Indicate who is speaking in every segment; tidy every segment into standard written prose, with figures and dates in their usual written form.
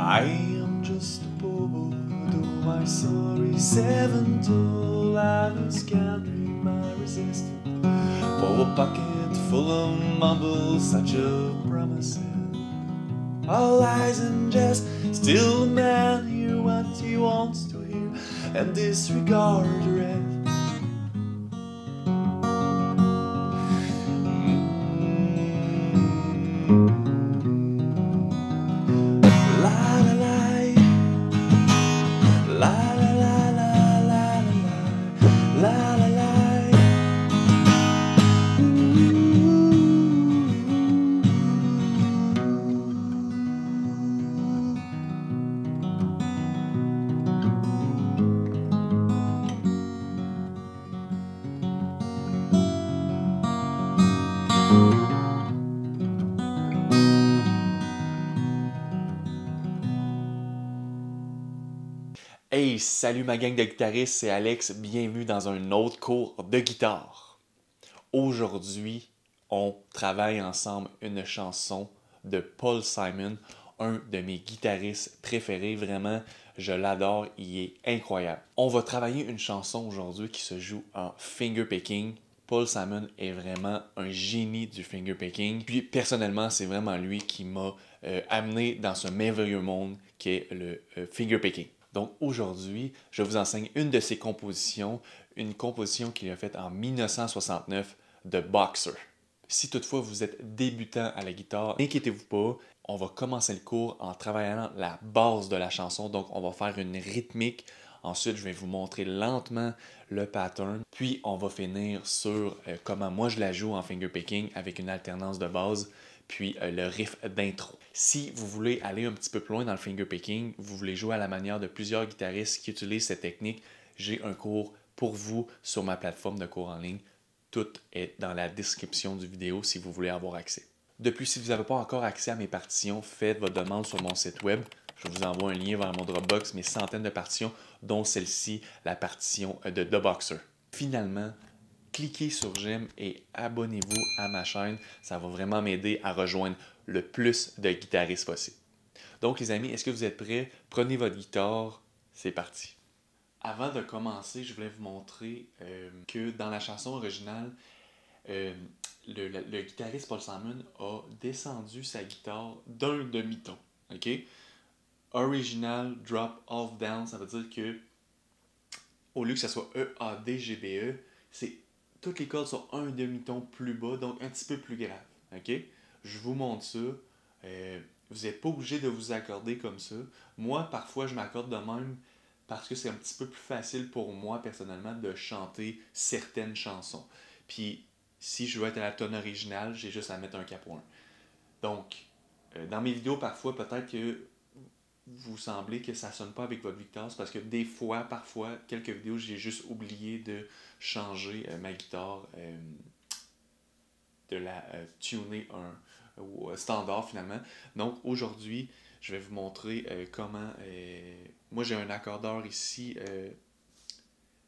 Speaker 1: I am just a bobo, though my sorry seven tool. I was counting my resistance for a pocket full of mumbles, such a promise. All lies and jest, still the man hear what he wants to hear and disregard the rest. Hey, salut ma gang de guitaristes, c'est Alex, bienvenue dans un autre cours de guitare. Aujourd'hui, on travaille ensemble une chanson de Paul Simon, un de mes guitaristes préférés, vraiment, je l'adore, il est incroyable. On va travailler une chanson aujourd'hui qui se joue en fingerpicking. Paul Simon est vraiment un génie du fingerpicking. Puis personnellement, c'est vraiment lui qui m'a amené dans ce merveilleux monde qui est le fingerpicking. Donc aujourd'hui, je vous enseigne une de ses compositions, une composition qu'il a faite en 1969 de Boxer. Si toutefois vous êtes débutant à la guitare, n'inquiétez-vous pas, on va commencer le cours en travaillant la base de la chanson. Donc on va faire une rythmique, ensuite je vais vous montrer lentement le pattern, puis on va finir sur comment moi je la joue en fingerpicking avec une alternance de base, puis le riff d'intro. Si vous voulez aller un petit peu plus loin dans le fingerpicking, vous voulez jouer à la manière de plusieurs guitaristes qui utilisent cette technique, j'ai un cours pour vous sur ma plateforme de cours en ligne. Tout est dans la description du vidéo si vous voulez avoir accès. De plus, si vous n'avez pas encore accès à mes partitions, faites votre demande sur mon site web. Je vous envoie un lien vers mon Dropbox, mes centaines de partitions, dont celle-ci, la partition de The Boxer. Finalement, cliquez sur j'aime et abonnez-vous à ma chaîne. Ça va vraiment m'aider à rejoindre le plus de guitaristes possible. Donc les amis, est-ce que vous êtes prêts? Prenez votre guitare, c'est parti. Avant de commencer, je voulais vous montrer que dans la chanson originale, le guitariste Paul Simon a descendu sa guitare d'un demi-ton. Okay? Original drop off down, ça veut dire que au lieu que ça soit E, A, D, G, B, E, toutes les cordes sont un demi-ton plus bas, donc un petit peu plus grave. Okay? Je vous montre ça. Vous n'êtes pas obligé de vous accorder comme ça. Moi, parfois, je m'accorde de même parce que c'est un petit peu plus facile pour moi, personnellement, de chanter certaines chansons. Puis, si je veux être à la tonne originale, j'ai juste à mettre un cap 1. Donc, dans mes vidéos, parfois, peut-être que vous semblez que ça ne sonne pas avec votre guitare, c'est parce que des fois, parfois, quelques vidéos, j'ai juste oublié de changer ma guitare, de la tuner au standard finalement. Donc aujourd'hui, je vais vous montrer comment... moi j'ai un accordeur ici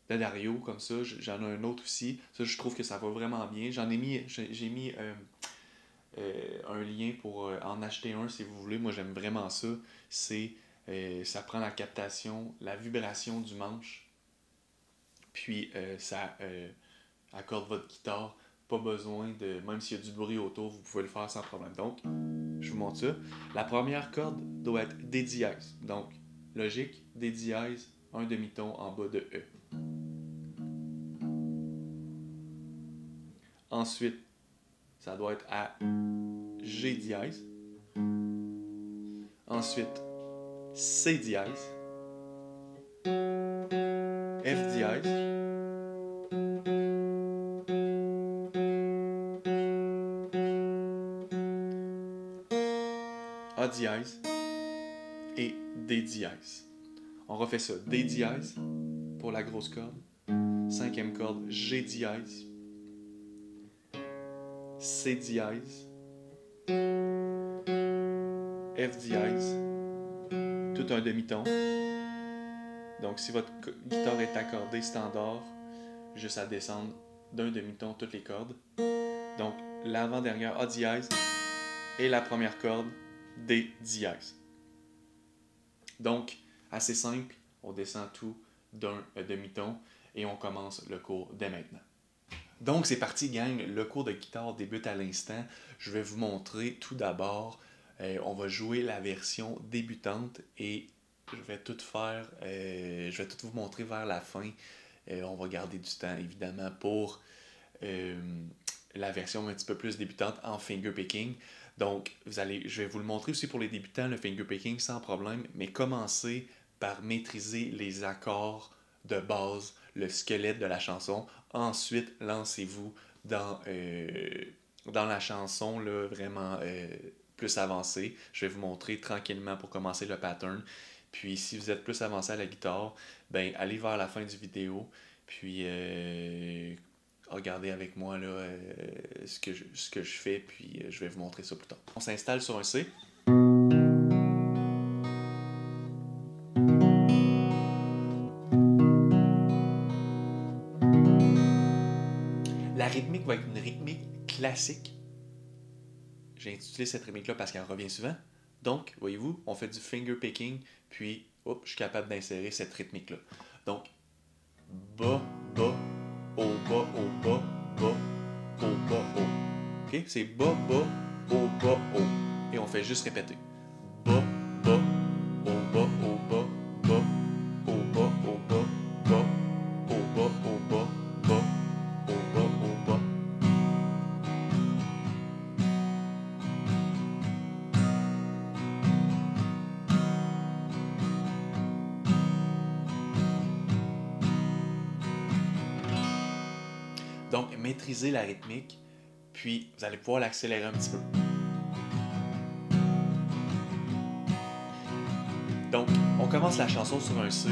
Speaker 1: de Dario, comme ça, j'en ai un autre aussi. Ça, je trouve que ça va vraiment bien. J'ai mis un lien pour en acheter un si vous voulez. Moi j'aime vraiment ça. Ça prend la captation, la vibration du manche, puis ça accorde votre guitare. Pas besoin de, même s'il y a du bruit autour, vous pouvez le faire sans problème. Donc, je vous montre ça. La première corde doit être D dièse. Donc, logique, D dièse, un demi-ton en bas de E. Ensuite, ça doit être à G dièse. Ensuite, C dièse. F dièse. A dièse et D dièse. On refait ça. D dièse pour la grosse corde. Cinquième corde, G dièse. C dièse. F dièse. Tout un demi-ton. Donc si votre guitare est accordée standard, juste à descendre d'un demi-ton toutes les cordes. Donc l'avant-dernière A dièse et la première corde D dièse. Donc, assez simple, on descend tout d'un demi-ton et on commence le cours dès maintenant. Donc, c'est parti, gang. Le cours de guitare débute à l'instant. Je vais vous montrer tout d'abord, on va jouer la version débutante et je vais tout faire, je vais tout vous montrer vers la fin. On va garder du temps, évidemment, pour la version un petit peu plus débutante en fingerpicking. Donc, je vais vous le montrer aussi pour les débutants, le fingerpicking sans problème, mais commencez par maîtriser les accords de base, le squelette de la chanson. Ensuite, lancez-vous dans la chanson là, vraiment plus avancée. Je vais vous montrer tranquillement pour commencer le pattern. Puis, si vous êtes plus avancé à la guitare, ben, allez vers la fin du vidéo. Puis, regardez avec moi là, ce que je fais. Puis, je vais vous montrer ça plus tard. On s'installe sur un C. La rythmique va être une rythmique classique. J'ai intitulé cette rythmique-là parce qu'elle revient souvent. Donc, voyez-vous, on fait du finger picking, puis je suis capable d'insérer cette rythmique-là. Donc, bas, bas, haut, bas, haut, bas, bas, haut, bas, haut. OK? C'est bas, bas, haut, bas, haut. Et on fait juste répéter. Bas, bas, haut, bas, haut, bas, bas, haut, bas, haut, bas, bas, haut, bas, haut, bas, bas. Donc, maîtrisez la rythmique, puis vous allez pouvoir l'accélérer un petit peu. Donc, on commence la chanson sur un C.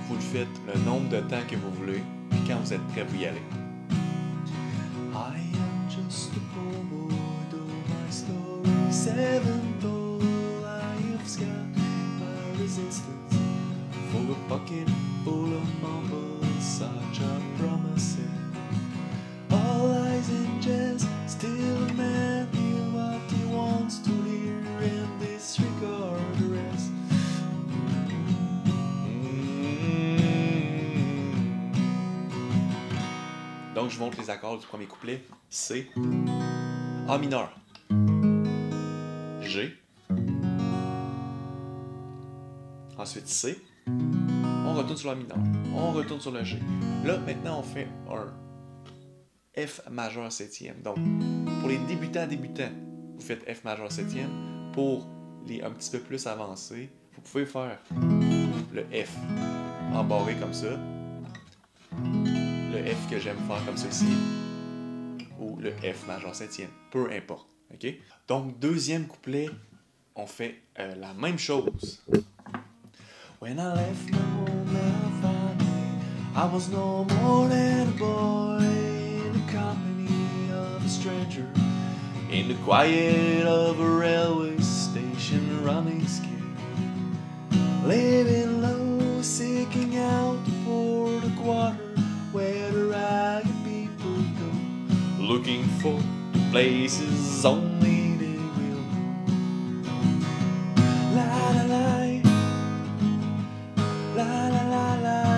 Speaker 1: Vous le faites le nombre de temps que vous voulez, puis quand vous êtes prêt, vous y allez. I am just a poor boy, though my story 7 told. I have got my resistance for a pocket full of mumbles, such a promise. All lies in jest, still a man hear what he wants to hear and disregard the rest. Donc je montre les accords du premier couplet. C, A mineur, G, ensuite C, on retourne sur la mineur, on retourne sur le G. Là maintenant on fait un F majeur septième. Donc, pour les débutants, vous faites F majeur septième. Pour les un petit peu plus avancés, vous pouvez faire le F embarré comme ça, le F que j'aime faire comme ceci, ou le F majeur septième, peu importe. Okay? Donc, deuxième couplet, on fait la même chose. When I left my home and finally, I was no more than a boy. Company of a stranger in the quiet of a railway station, running scared, living low, seeking out the port of quarter where the ragged people go, looking for the places only they will know. La la la, la la la la.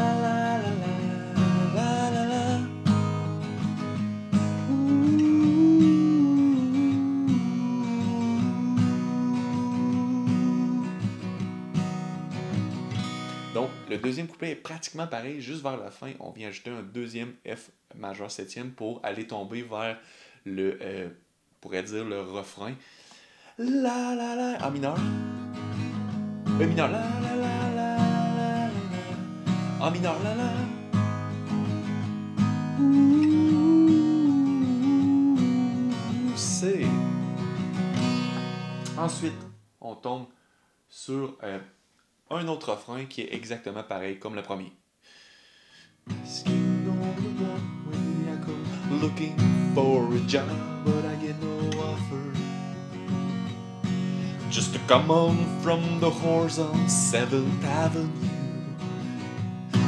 Speaker 1: Donc, le deuxième couplet est pratiquement pareil, juste vers la fin, on vient ajouter un deuxième F majeur septième pour aller tomber vers le, on pourrait dire le refrain. La la la, en mineur. E mineur, la la la la la la. En mineur, la la. C. Ensuite, on tombe sur un autre refrain qui est exactement pareil comme le premier. Looking for a job, but I get no offer. Just to come on from the horse on 7th Avenue.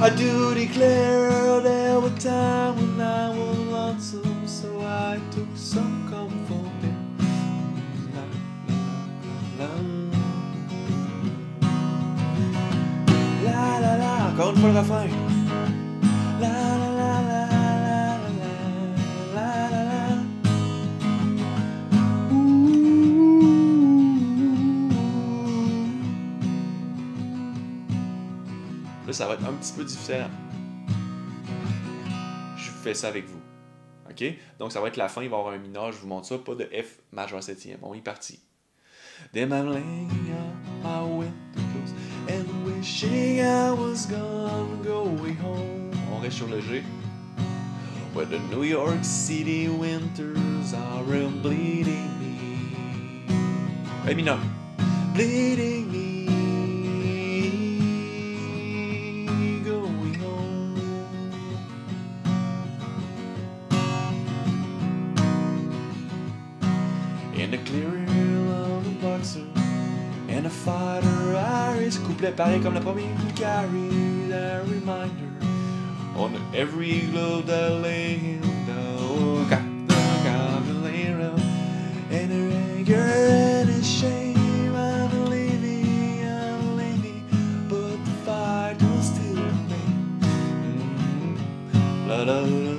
Speaker 1: I do declare there were times when I was lonesome, so I took some comfort in la, la, la, la. fois le refrain. La la la la la la la la la. Là, ça va être un petit peu différent. Je fais ça avec vous. OK? Donc, ça va être la fin, il va y avoir un mineur, je vous montre ça, pas de F majeur septième. On est parti. Then I'm laying on my window close and wishing I was gone, going home. On reste sur le G. Where the New York City winters are bleeding me. Ré mineur. Bleeding me. Going home. In the clearing of a boxer and a fighter Irish. Couplet pareil comme la première. Carries a reminder on every glove that lay him down. Got the lay around and her anger and his shame. I'm leaving, but the fight will still remain. La la la.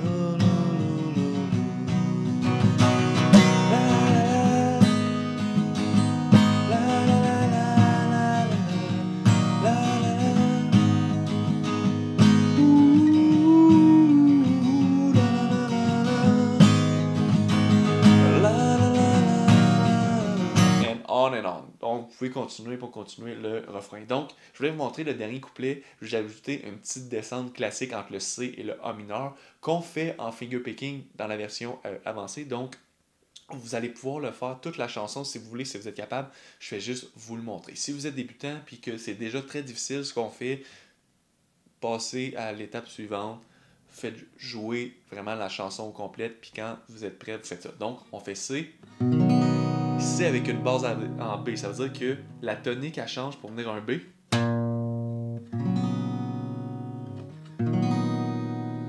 Speaker 1: On and on. Donc, vous pouvez continuer pour continuer le refrain. Donc, je voulais vous montrer le dernier couplet. J'ai ajouté une petite descente classique entre le C et le A mineur qu'on fait en fingerpicking dans la version avancée. Donc, vous allez pouvoir le faire toute la chanson si vous voulez, si vous êtes capable. Je fais juste vous le montrer. Si vous êtes débutant et que c'est déjà très difficile ce qu'on fait, passez à l'étape suivante. Faites jouer vraiment la chanson complète. Puis quand vous êtes prêt, vous faites ça. Donc, on fait C. C avec une base en B. Ça veut dire que la tonique, elle change pour venir un B. Vous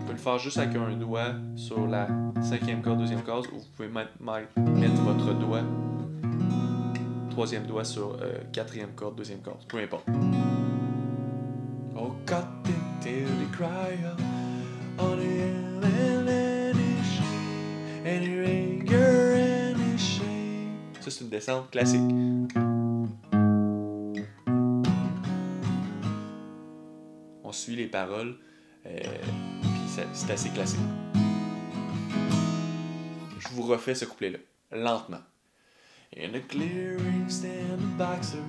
Speaker 1: pouvez le faire juste avec un doigt sur la cinquième corde, deuxième corde, ou vous pouvez mettre votre doigt, troisième doigt sur quatrième corde, deuxième corde. Peu importe. Oh, cut it till they cry out on the end and his shame and your anger and his shame. Ça, c'est une descente classique. On suit les paroles, puis c'est assez classique. Je vous refais ce couplet-là, lentement. In a clearing stand a boxer,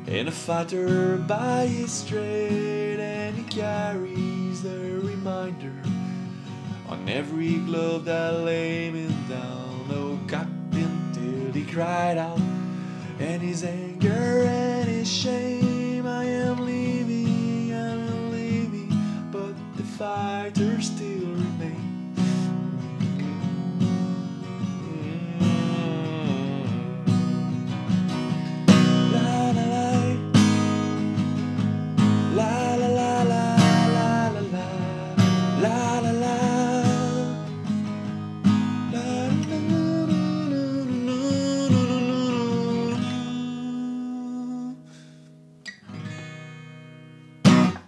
Speaker 1: and a fighter by his straight, and he carries the reminder on every glove that lay him down. Oh, Captain, till he cried out, and his anger and his shame. I am leaving, but the fighter still remains.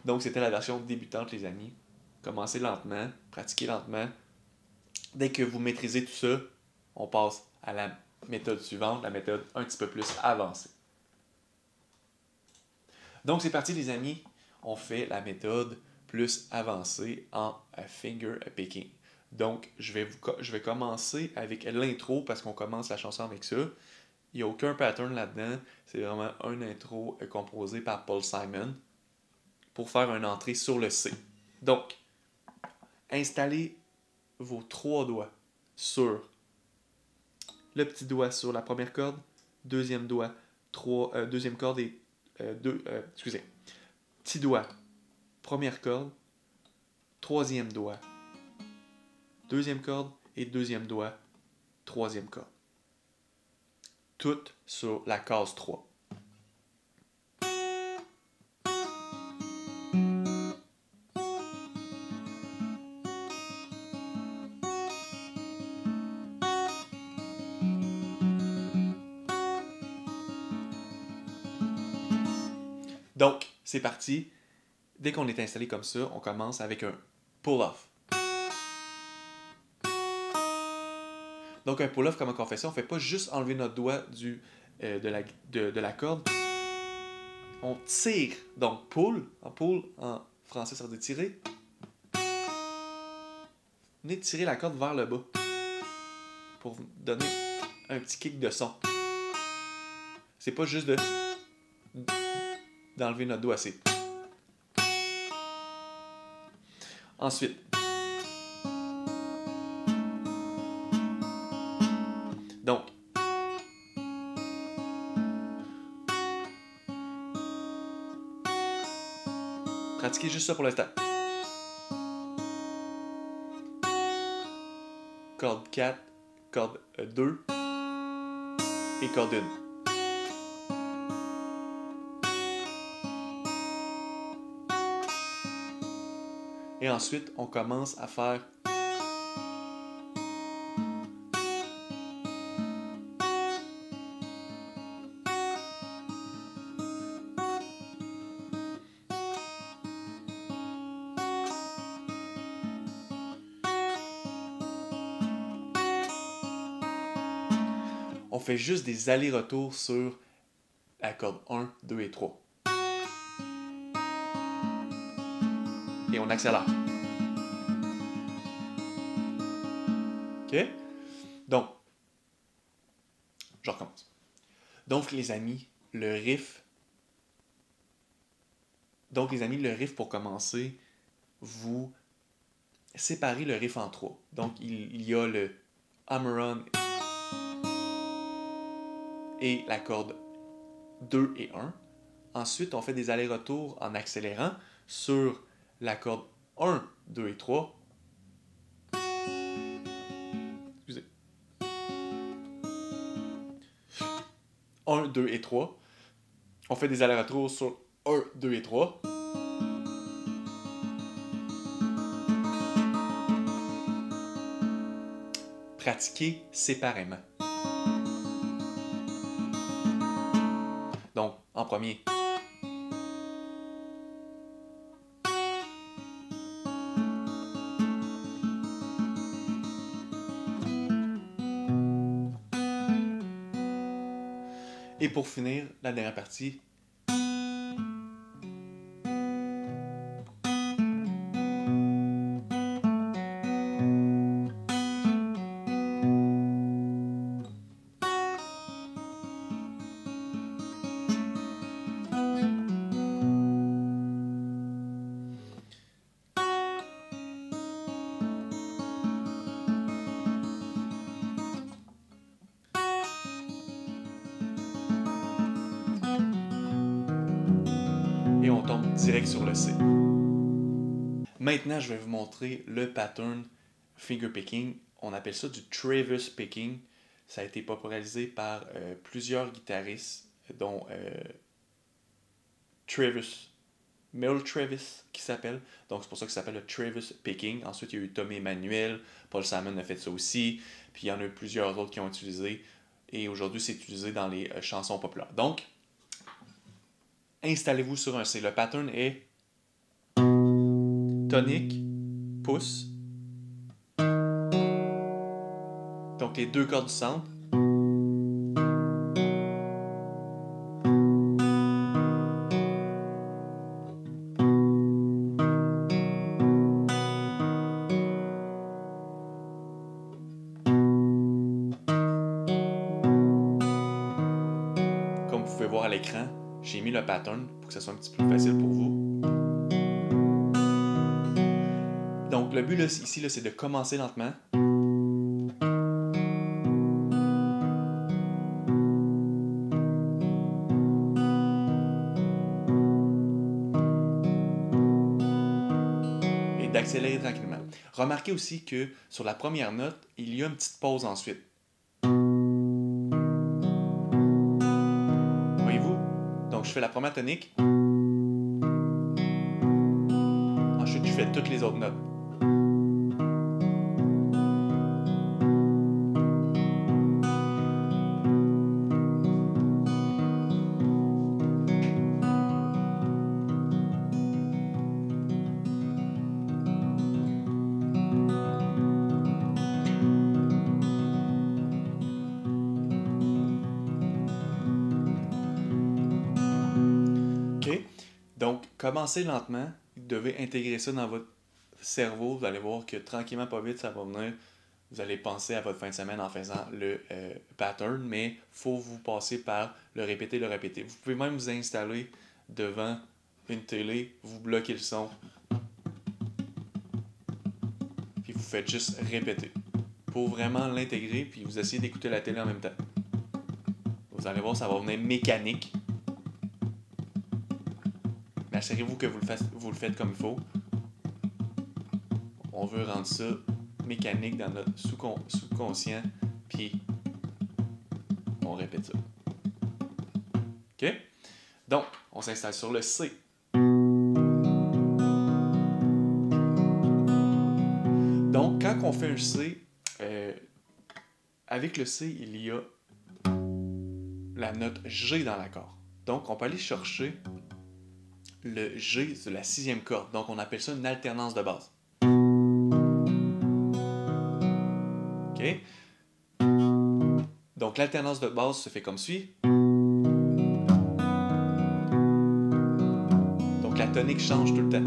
Speaker 1: Donc, c'était la version débutante, les amis. Commencez lentement, pratiquez lentement. Dès que vous maîtrisez tout ça, on passe à la méthode suivante, la méthode un petit peu plus avancée. Donc, c'est parti, les amis. On fait la méthode plus avancée en finger picking. Donc, je vais commencer avec l'intro parce qu'on commence la chanson avec ça. Il n'y a aucun pattern là-dedans. C'est vraiment un intro composé par Paul Simon pour faire une entrée sur le C. Donc, installez vos trois doigts sur le petit doigt sur la première corde, deuxième doigt, deuxième corde et petit doigt, première corde, troisième doigt, deuxième corde et deuxième doigt, troisième corde. Toutes sur la case 3. Donc, c'est parti. dès qu'on est installé comme ça, on commence avec un pull-off. Donc un pull-off, comment on fait ça? On ne fait pas juste enlever notre doigt de la corde. On tire. Donc pull en français ça veut dire tirer. Venez tirer la corde vers le bas pour donner un petit kick de son. C'est pas juste d'enlever notre doigt, c'est... Ensuite, donc, pratiquez juste ça pour l'instant. Corde 4, corde 2 et corde 1. Et ensuite, on commence à faire on fait juste des allers-retours sur la corde 1, 2 et 3. Et on accélère. OK? Donc, je recommence. Donc, les amis, le riff pour commencer, vous séparez le riff en 3. Donc, il y a le hammer-on et la corde 2 et 1. Ensuite, on fait des allers-retours en accélérant sur la corde 1, 2 et 3. Excusez. 1, 2 et 3. On fait des allers-retours sur 1, 2 et 3. Pratiquez séparément. Donc, en premier. Et pour finir, la dernière partie. Et on tombe direct sur le C. Maintenant, je vais vous montrer le pattern finger picking. On appelle ça du Travis picking. Ça a été popularisé par plusieurs guitaristes, dont Merle Travis qui s'appelle. Donc c'est pour ça que ça s'appelle le Travis picking. Ensuite, il y a eu Tommy Emmanuel, Paul Simon a fait ça aussi. Puis il y en a eu plusieurs autres qui ont utilisé. Et aujourd'hui, c'est utilisé dans les chansons populaires. Donc, installez-vous sur un C. Le pattern est tonique, pouce. Donc les deux cordes du centre. Comme vous pouvez voir à l'écran, j'ai mis le pattern pour que ça soit un petit peu plus facile pour vous. Donc le but là, ici, là, c'est de commencer lentement. Et d'accélérer tranquillement. Remarquez aussi que sur la première note, il y a une petite pause ensuite. Voyez-vous? Donc je fais la première tonique. Ensuite, je fais toutes les autres notes. commencez lentement, vous devez intégrer ça dans votre cerveau, vous allez voir que tranquillement, pas vite, ça va venir. Vous allez penser à votre fin de semaine en faisant le pattern, mais il faut vous passer par le répéter, le répéter. Vous pouvez même vous installer devant une télé, vous bloquez le son, puis vous faites juste répéter. Pour vraiment l'intégrer, puis vous essayez d'écouter la télé en même temps. Vous allez voir, ça va venir mécanique. Mais assurez-vous que vous le faites comme il faut. On veut rendre ça mécanique dans notre sous-conscient, puis on répète ça. OK? Donc, on s'installe sur le C. Donc, quand on fait un C, avec le C, il y a la note G dans l'accord. Donc, on peut aller chercher le G de la sixième corde. Donc, on appelle ça une alternance de base. OK? Donc, l'alternance de base se fait comme suit. Donc, la tonique change tout le temps.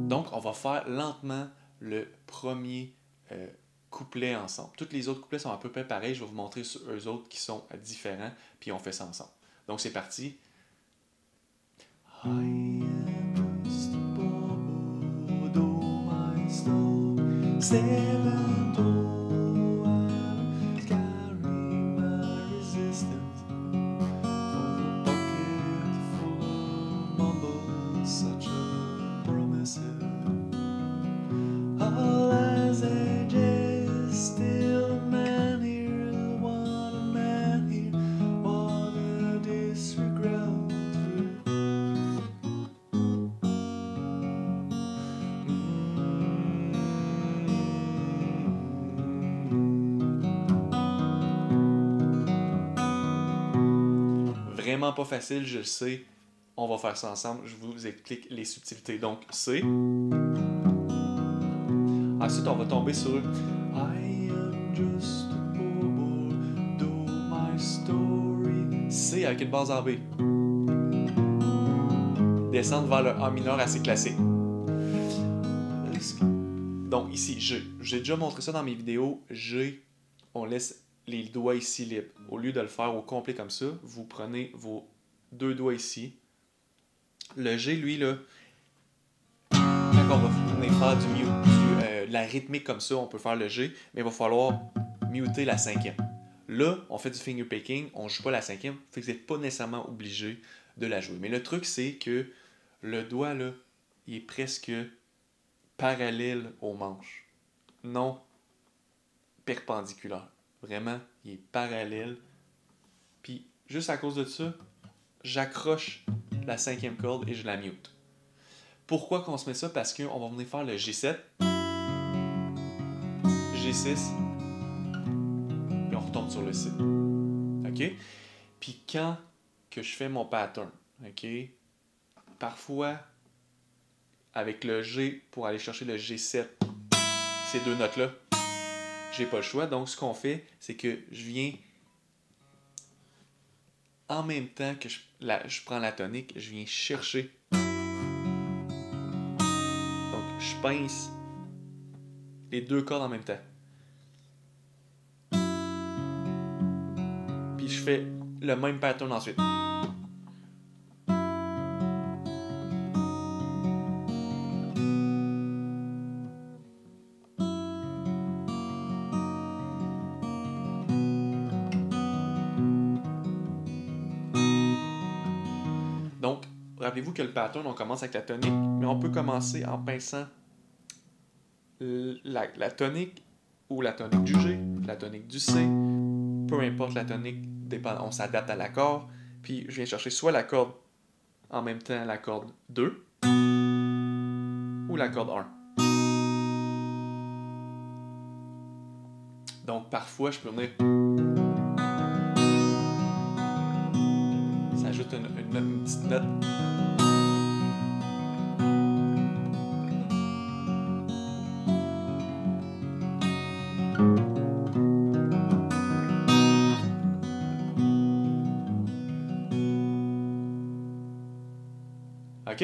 Speaker 1: Donc, on va faire lentement le premier couplet ensemble. Tous les autres couplets sont à peu près pareils. Je vais vous montrer eux autres qui sont différents, puis on fait ça ensemble. Donc, c'est parti. I am just a bubble, though my soul seven though I'm carrying my resistance for the bucket full of mumbles, such a promises. All as edges, still a man here, what a man here, what a disregard. Vraiment pas facile, je le sais. On va faire ça ensemble. Je vous explique les subtilités. Donc, C. Ensuite, on va tomber sur I am just a bubble, though my story. C avec une base en B. Descendre vers le A mineur assez classique. Donc, ici, G. J'ai déjà montré ça dans mes vidéos. G, on laisse les doigts ici libres. Au lieu de le faire au complet comme ça, vous prenez vos deux doigts ici. Le G, lui, là, quand on va venir faire de la rythmique comme ça, on peut faire le G, mais il va falloir muter la cinquième. Là, on fait du finger picking, on ne joue pas la cinquième, fait que vous n'êtes pas nécessairement obligé de la jouer. Mais le truc, c'est que le doigt, là, il est presque parallèle aux manches. Non perpendiculaire. Vraiment, il est parallèle. Puis, juste à cause de ça, j'accroche la cinquième corde et je la mute. Pourquoi qu'on se met ça? Parce qu'on va venir faire le G7, G6, et on retombe sur le C. OK? Puis quand que je fais mon pattern, OK? Parfois, avec le G, pour aller chercher le G7, ces deux notes-là, j'ai pas le choix. Donc, ce qu'on fait, c'est que je viens, en même temps que je prends la tonique, je viens chercher. Donc, je pince les deux cordes en même temps. Puis, je fais le même pattern ensuite. Donc, rappelez-vous que le pattern, on commence avec la tonique, mais on peut commencer en pinçant la tonique ou la tonique du G, la tonique du C, peu importe la tonique, on s'adapte à l'accord, puis je viens chercher soit la corde en même temps la corde 2 ou la corde 1. Donc parfois je peux venir, ça ajoute une petite note. OK?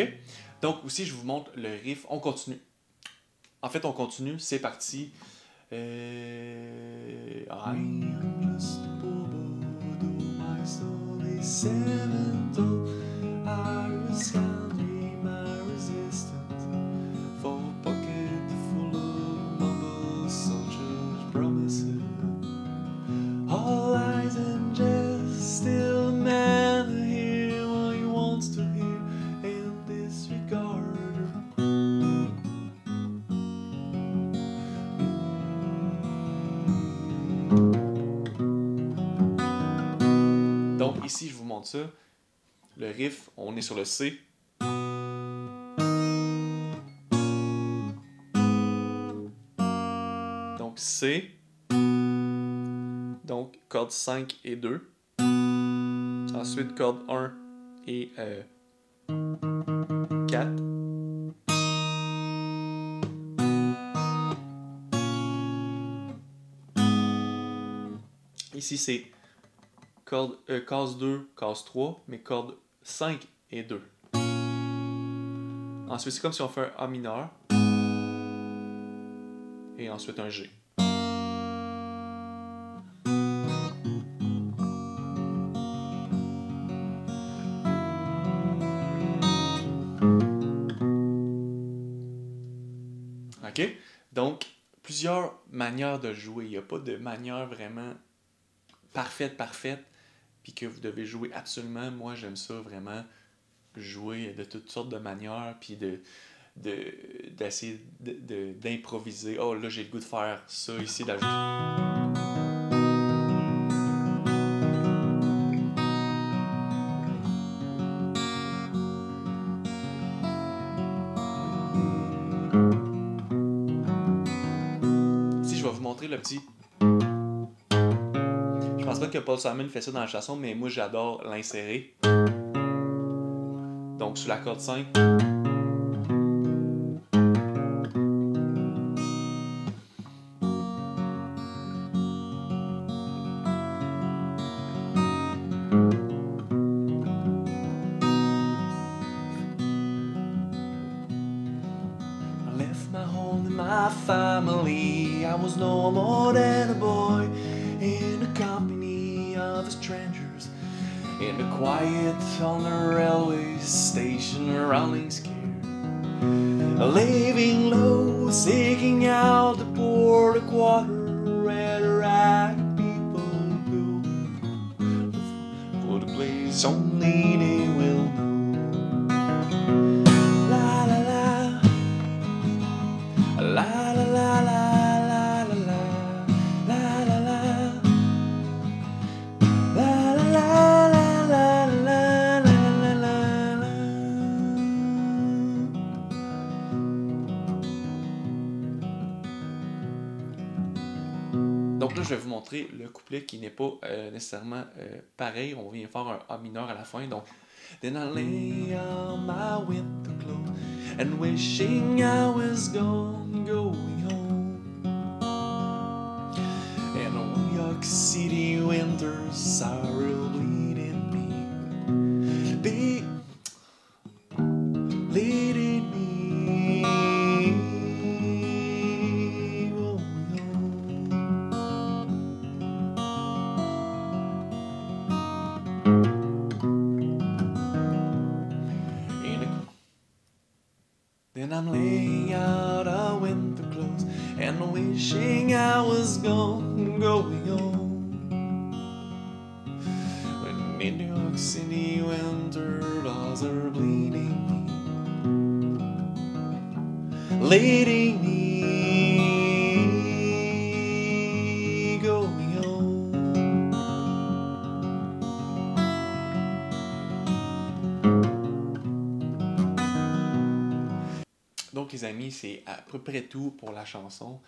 Speaker 1: Donc aussi, je vous montre le riff. On continue. En fait, on continue. C'est parti. I am just a poor boy, though my soul is 7 old. I risk my resistance for a pocket full of mumble soldiers' promises. All lies and jest, still a man to hear what he wants to hear and disregard. Donc ici, je vous montre ça. Le riff, on est sur le C. Donc C. Donc corde 5 et 2. Ensuite corde 1 et 4. Ici c'est case 2, case 3, mais corde 5 et 2. Ensuite c'est comme si on fait un A mineur. Et ensuite un G. OK? Donc, plusieurs manières de jouer. Il n'y a pas de manière vraiment parfaite, puis que vous devez jouer absolument. Moi, j'aime ça vraiment, jouer de toutes sortes de manières, puis d'essayer d'improviser. Oh, là, j'ai le goût de faire ça ici, d'ajouter. Ici, je vais vous montrer le petit... Je pense pas que Paul Simon fait ça dans la chanson, mais moi, j'adore l'insérer. Donc, sur la corde 5. My family, I was no more than a boy in the company of strangers, in the quiet on the railway station, running scared, living low, seeking out the poor, the quarter where the ragged people go, for the place only they will know. Donc là, je vais vous montrer le couplet qui n'est pas nécessairement pareil. On vient faire un A mineur à la fin. Donc, Then I lay on my winter clothes and wishing I was gone, going home. And New York City winters are bleeding me, leading me. Then I'm laying out of winter clothes and wishing I was gone, going home. When in New York City winter laws are bleeding me, leading me, going home. Donc les amis, c'est à peu près tout pour la chanson.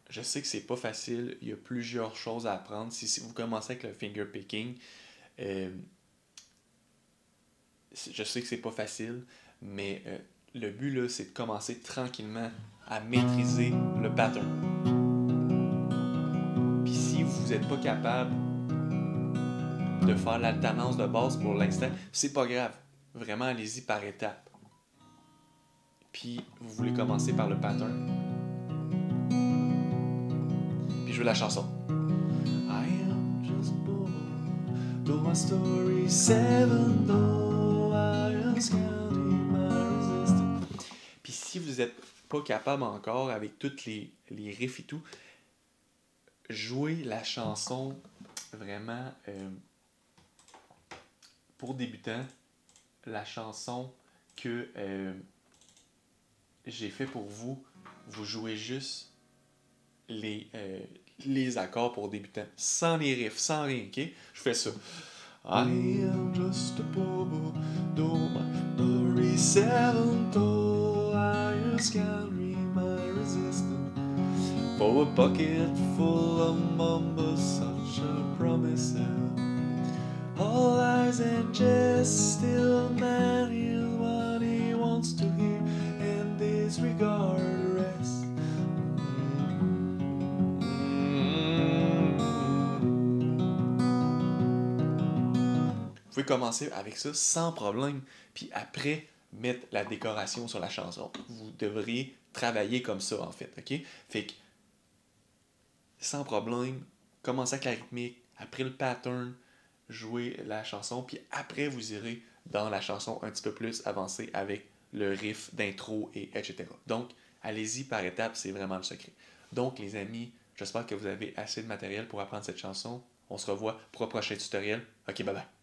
Speaker 1: Je sais que c'est pas facile, il y a plusieurs choses à apprendre. Si vous commencez avec le finger picking, je sais que c'est pas facile, mais le but là, c'est de commencer tranquillement à maîtriser le pattern. Puis si vous n'êtes pas capable de faire l'alternance de base pour l'instant, c'est pas grave. Vraiment, allez-y par étapes. puis vous voulez commencer par le pattern. Puis jouer la chanson. I am just Bobo, though my story's 7, though I am counting my resistance. Puis si vous n'êtes pas capable encore avec toutes les riffs et tout, jouez la chanson vraiment pour débutants, la chanson que j'ai fait pour vous, vous jouez juste les accords pour débutants, sans les riffs, sans rien, ok? Je fais ça. I am just a bobo, though my story's 7, though I just can't read my resistance. For a bucket full of mumbles, such a promise. All lies and jest, still man hears what he wants to hear and disregard the rest. Vous pouvez commencer avec ça sans problème, puis après mettre la décoration sur la chanson. Vous devriez travailler comme ça en fait, ok? Fait que sans problème, commencez avec la rythmique, après le pattern, jouez la chanson, puis après vous irez dans la chanson un petit peu plus avancée avec le riff d'intro et etc. Donc, allez-y par étapes, c'est vraiment le secret. Donc, les amis, j'espère que vous avez assez de matériel pour apprendre cette chanson. On se revoit pour un prochain tutoriel. Ok, bye bye.